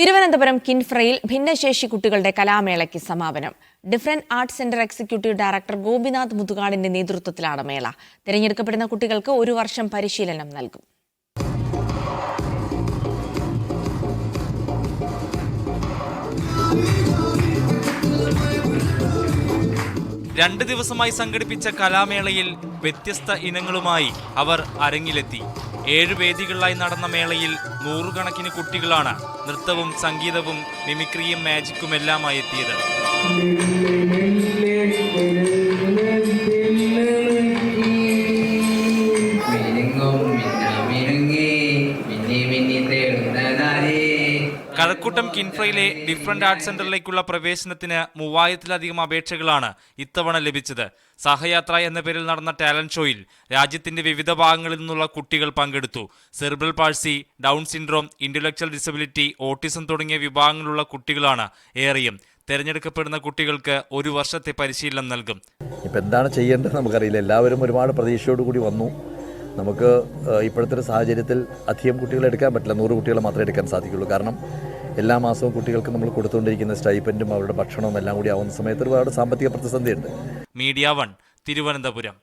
തിരുവനന്തപുരം കിൻഫ്രയിൽ ഭിന്നശേഷി കുട്ടികളുടെ കലാമേളയ്ക്ക് സമാപനം. Different arts centre executive director Gopinath മുതുകാടിന്റെ നേതൃത്വത്തിലാണ് മേള. തിരഞ്ഞെടുക്കപ്പെടുന്ന കുട്ടികൾക്ക് 1 വർഷം പരിശീലനം നൽകും. രണ്ട് ദിവസമായി സംഘടിപ്പിച്ച കലാമേളയിൽ വ്യത്യസ്ത ഇനങ്ങളുമായി അവർ അരങ്ങിലെത്തി. 7 വേദികളിലായി നടന്ന മേളയിൽ 100 കണക്കിന് കുട്ടികളാണ് നൃത്തവും സംഗീതവും മിമിക്രിയും മാജിക്കുമെല്ലാമായി എത്തിയത്. കഴക്കൂട്ടം കിൻഫ്രയിലെ ഡിഫറന്റ് ആർട്സ് സെന്ററിലേക്കുള്ള പ്രവേശനത്തിന് 3000-ലധികം അപേക്ഷകളാണ് ഇത്തവണ ലഭിച്ചത്. സഹയാത്ര എന്ന പേരിൽ നടന്ന ടാലന്റ് ഷോയിൽ രാജ്യത്തിന്റെ വിവിധ ഭാഗങ്ങളിൽ നിന്നുള്ള കുട്ടികൾ പങ്കെടുത്തു. Cerebral palsy, down syndrome, intellectual disability, autism തുടങ്ങിയ വിഭാഗങ്ങളുള്ള കുട്ടികളാണ് ഏറെയും. തെരഞ്ഞെടുക്കപ്പെടുന്ന കുട്ടികൾക്ക് 1 വർഷത്തെ പരിശീലനം നൽകും. ഇപ്പം എന്താണ് ചെയ്യേണ്ടത് നമുക്കറിയില്ല. എല്ലാവരും ഒരുപാട് പ്രതീക്ഷയോടുകൂടി വന്നു. നമുക്ക് ഇപ്പോഴത്തെ ഒരു സാഹചര്യത്തിൽ അധികം കുട്ടികളെ എടുക്കാൻ പറ്റില്ല. 100 കുട്ടികളെ മാത്രമേ എടുക്കാൻ സാധിക്കുള്ളൂ. കാരണം എല്ലാ മാസവും കുട്ടികൾക്ക് നമ്മൾ കൊടുത്തുകൊണ്ടിരിക്കുന്ന സ്റ്റൈപ്പൻറ്റും അവരുടെ ഭക്ഷണവും എല്ലാം കൂടി ആവുന്ന സമയത്ത് ഒരുപാട് സാമ്പത്തിക പ്രതിസന്ധിയുണ്ട്. മീഡിയ 1 തിരുവനന്തപുരം.